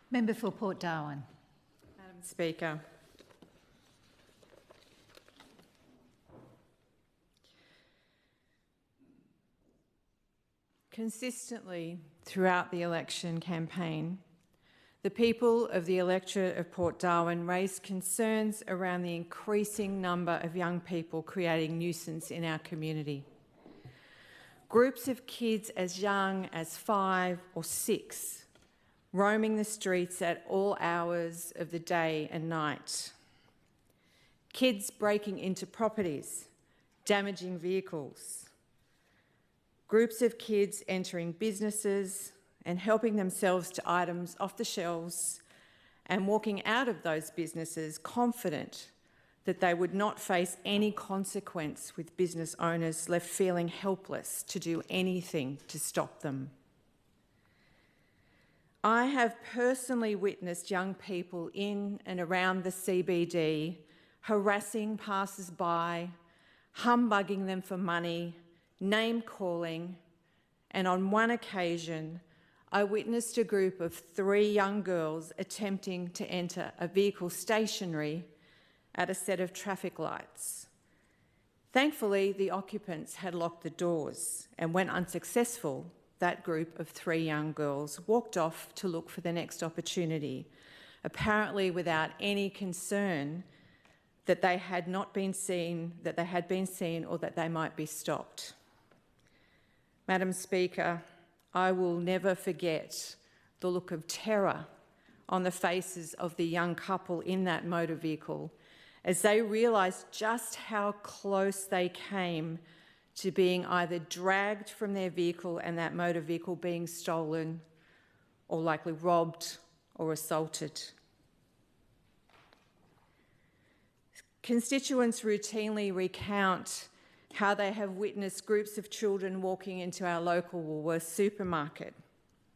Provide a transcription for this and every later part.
Member for Port Darwin. Madam Speaker, consistently throughout the election campaign, the people of the electorate of Port Darwin raised concerns around the increasing number of young people creating nuisance in our community. Groups of kids as young as 5 or 6 roaming the streets at all hours of the day and night. Kids breaking into properties, damaging vehicles. Groups of kids entering businesses and helping themselves to items off the shelves and walking out of those businesses confident that they would not face any consequence, with business owners left feeling helpless to do anything to stop them. I have personally witnessed young people in and around the CBD harassing passers-by, humbugging them for money, name-calling, and on one occasion, I witnessed a group of 3 young girls attempting to enter a vehicle stationary at a set of traffic lights. Thankfully, the occupants had locked the doors, and when unsuccessful, that group of 3 young girls walked off to look for the next opportunity, apparently without any concern that they had not been seen, that they had been seen, or that they might be stopped. Madam Speaker, I will never forget the look of terror on the faces of the young couple in that motor vehicle as they realised just how close they came to being either dragged from their vehicle and that motor vehicle being stolen, or likely robbed or assaulted. Constituents routinely recount how they have witnessed groups of children walking into our local Woolworths supermarket,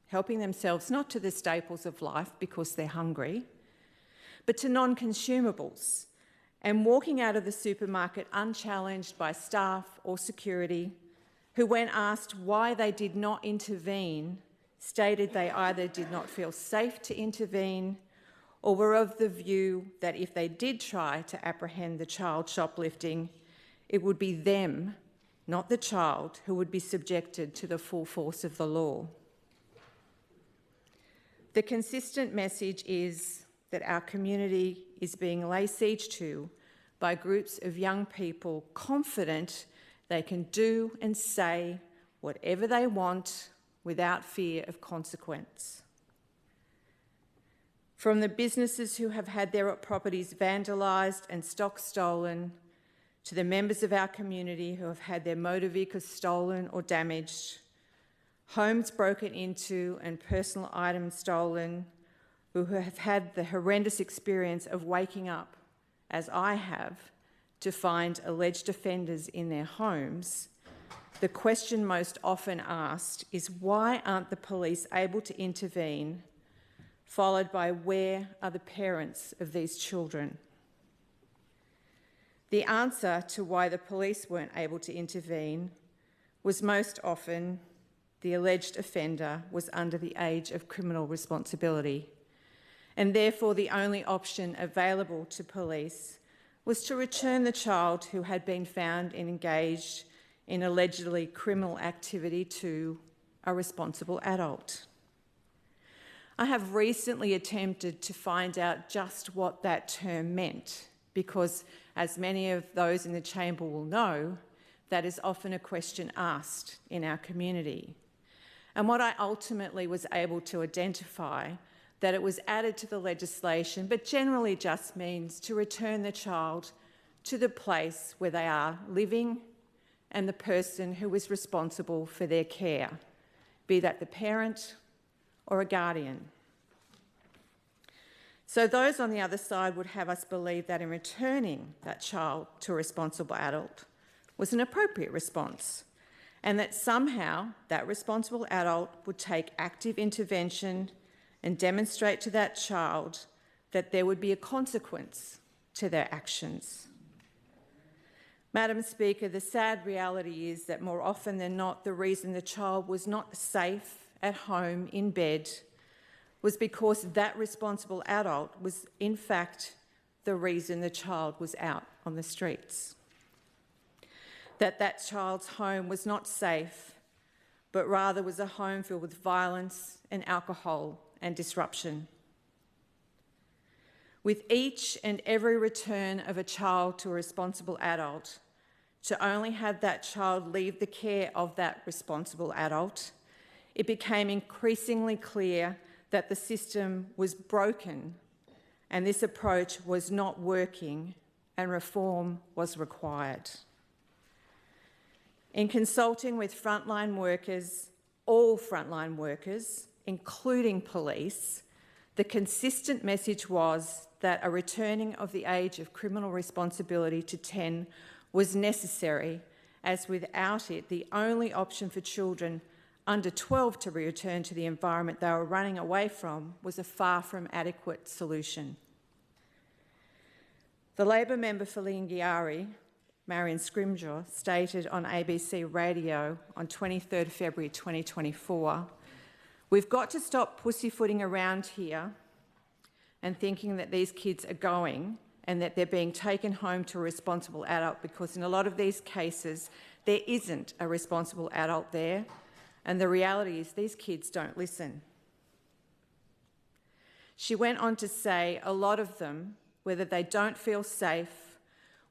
helping themselves not to the staples of life because they're hungry, but to non-consumables, and walking out of the supermarket unchallenged by staff or security, who, when asked why they did not intervene, stated they either did not feel safe to intervene or were of the view that if they did try to apprehend the child shoplifting, it would be them, not the child, who would be subjected to the full force of the law. The consistent message is that our community is being laid siege to by groups of young people confident they can do and say whatever they want without fear of consequence. From the businesses who have had their properties vandalised and stock stolen, to the members of our community who have had their motor vehicles stolen or damaged, homes broken into and personal items stolen, who have had the horrendous experience of waking up, as I have, to find alleged offenders in their homes, the question most often asked is, why aren't the police able to intervene, followed by, where are the parents of these children? The answer to why the police weren't able to intervene was most often the alleged offender was under the age of criminal responsibility, and therefore the only option available to police was to return the child who had been found and engaged in allegedly criminal activity to a responsible adult. I have recently attempted to find out just what that term meant, because, as many of those in the chamber will know, that is often a question asked in our community. And what I ultimately was able to identify, that it was added to the legislation, but generally just means to return the child to the place where they are living and the person who is responsible for their care, be that the parent or a guardian. So those on the other side would have us believe that in returning that child to a responsible adult was an appropriate response, and that somehow that responsible adult would take active intervention and demonstrate to that child that there would be a consequence to their actions. Madam Speaker, the sad reality is that more often than not, the reason the child was not safe at home in bed was because that responsible adult was, in fact, the reason the child was out on the streets. That child's home was not safe, but rather was a home filled with violence and alcohol and disruption. With each and every return of a child to a responsible adult, to only have that child leave the care of that responsible adult, it became increasingly clear that the system was broken and this approach was not working and reform was required. In consulting with frontline workers, all frontline workers, including police, the consistent message was that a returning of the age of criminal responsibility to 10 was necessary, as without it, the only option for children under 12 to return to the environment they were running away from was a far from adequate solution. The Labor member for Lingiari, Marion Scrimgeour, stated on ABC Radio on 23rd February 2024, "We've got to stop pussyfooting around here and thinking that these kids are going and that they're being taken home to a responsible adult, because in a lot of these cases there isn't a responsible adult there, and the reality is these kids don't listen." She went on to say a lot of them, whether they don't feel safe,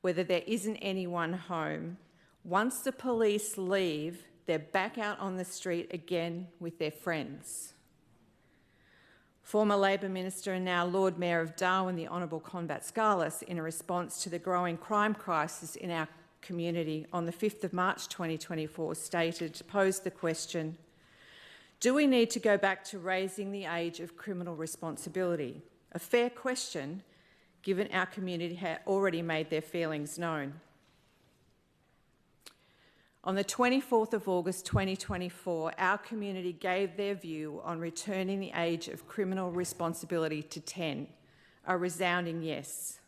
whether there isn't anyone home, once the police leave, they're back out on the street again with their friends. Former Labor Minister and now Lord Mayor of Darwin, the Honourable Combat Scarlett, in a response to the growing crime crisis in our community on the 5th of March 2024, posed the question, "Do we need to go back to raising the age of criminal responsibility?" A fair question, given our community had already made their feelings known. On the 24th of August 2024, our community gave their view on returning the age of criminal responsibility to 10, a resounding yes.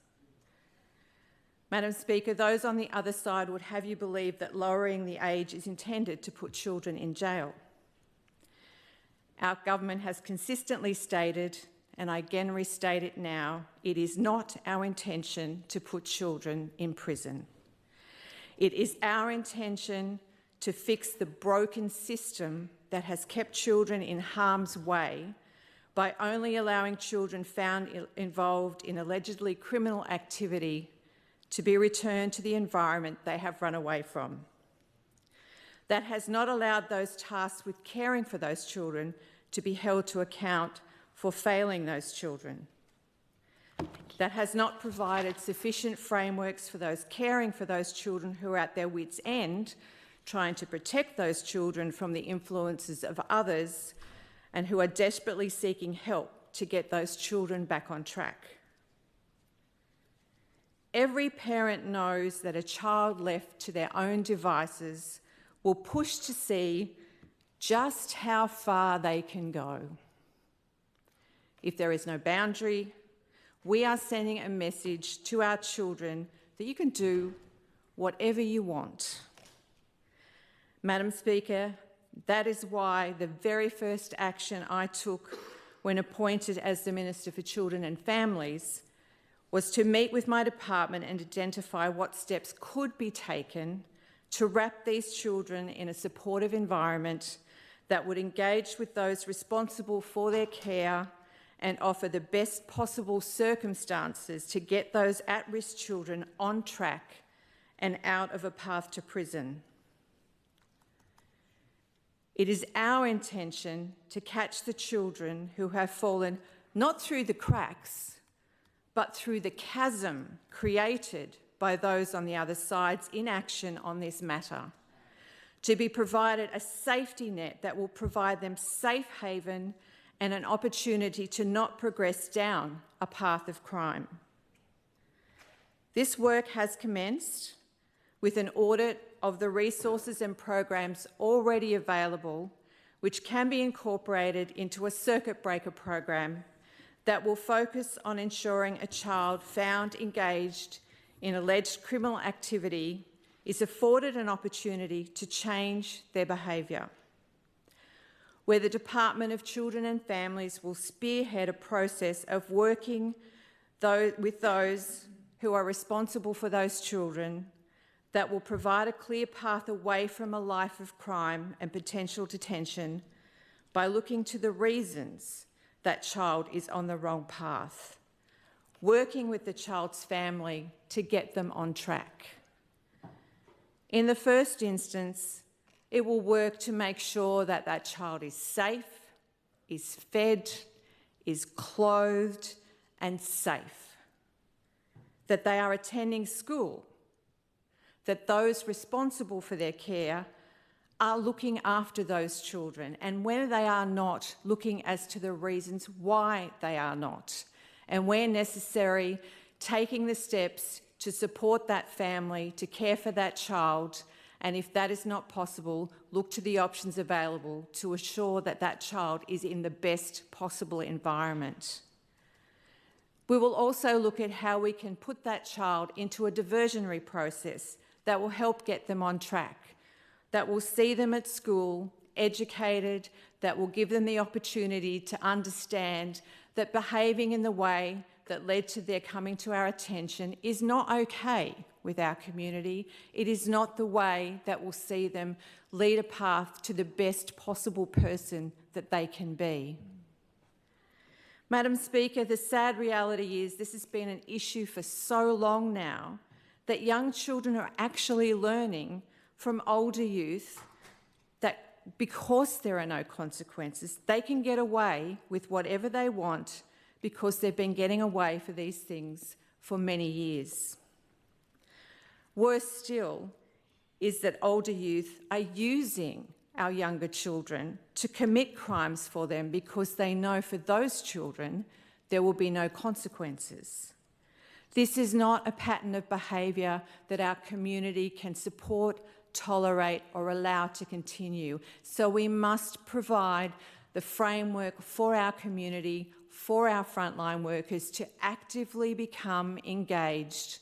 Madam Speaker, those on the other side would have you believe that lowering the age is intended to put children in jail. Our government has consistently stated, and I again restate it now, it is not our intention to put children in prison. It is our intention to fix the broken system that has kept children in harm's way by only allowing children found involved in allegedly criminal activity to be returned to the environment they have run away from. That has not allowed those tasked with caring for those children to be held to account for failing those children. That has not provided sufficient frameworks for those caring for those children who are at their wits' end, trying to protect those children from the influences of others and who are desperately seeking help to get those children back on track. Every parent knows that a child left to their own devices will push to see just how far they can go. If there is no boundary, we are sending a message to our children that you can do whatever you want. Madam Speaker, that is why the very first action I took when appointed as the Minister for Children and Families was to meet with my department and identify what steps could be taken to wrap these children in a supportive environment that would engage with those responsible for their care and offer the best possible circumstances to get those at-risk children on track and out of a path to prison. It is our intention to catch the children who have fallen not through the cracks, but through the chasm created by those on the other side's inaction on this matter, to be provided a safety net that will provide them safe haven and an opportunity to not progress down a path of crime. This work has commenced with an audit of the resources and programs already available, which can be incorporated into a circuit breaker program that will focus on ensuring a child found engaged in alleged criminal activity is afforded an opportunity to change their behaviour. where the Department of Children and Families will spearhead a process of working with those who are responsible for those children that will provide a clear path away from a life of crime and potential detention by looking to the reasons that child is on the wrong path, working with the child's family to get them on track. In the first instance, it will work to make sure that that child is safe, is fed, is clothed and safe, that they are attending school, that those responsible for their care are looking after those children, and when they are not, looking as to the reasons why they are not, and where necessary, taking the steps to support that family, to care for that child, and if that is not possible, look to the options available to assure that that child is in the best possible environment. We will also look at how we can put that child into a diversionary process that will help get them on track, that will see them at school, educated, that will give them the opportunity to understand that behaving in the way that led to their coming to our attention is not okay with our community. It is not the way that will see them lead a path to the best possible person that they can be. Madam Speaker, the sad reality is this has been an issue for so long now that young children are actually learning from older youth that because there are no consequences, they can get away with whatever they want because they've been getting away for these things for many years. Worse still is that older youth are using our younger children to commit crimes for them because they know for those children there will be no consequences. This is not a pattern of behaviour that our community can support, tolerate or allow to continue. So we must provide the framework for our community, for our frontline workers to actively become engaged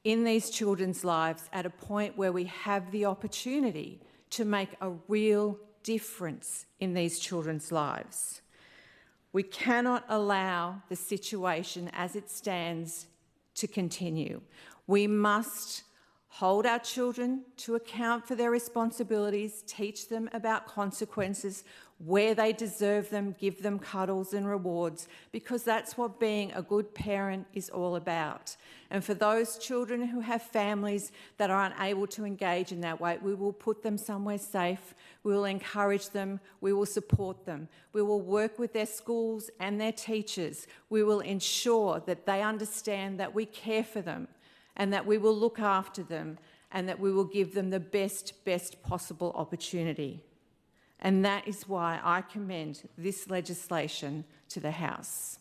in these children's lives at a point where we have the opportunity to make a real difference in these children's lives. We cannot allow the situation as it stands to continue. We must hold our children to account for their responsibilities, teach them about consequences, where they deserve them, give them cuddles and rewards, because that's what being a good parent is all about. And for those children who have families that are unable to engage in that way, we will put them somewhere safe, we will encourage them, we will support them, we will work with their schools and their teachers, we will ensure that they understand that we care for them and that we will look after them and that we will give them the best possible opportunity. And that is why I commend this legislation to the House.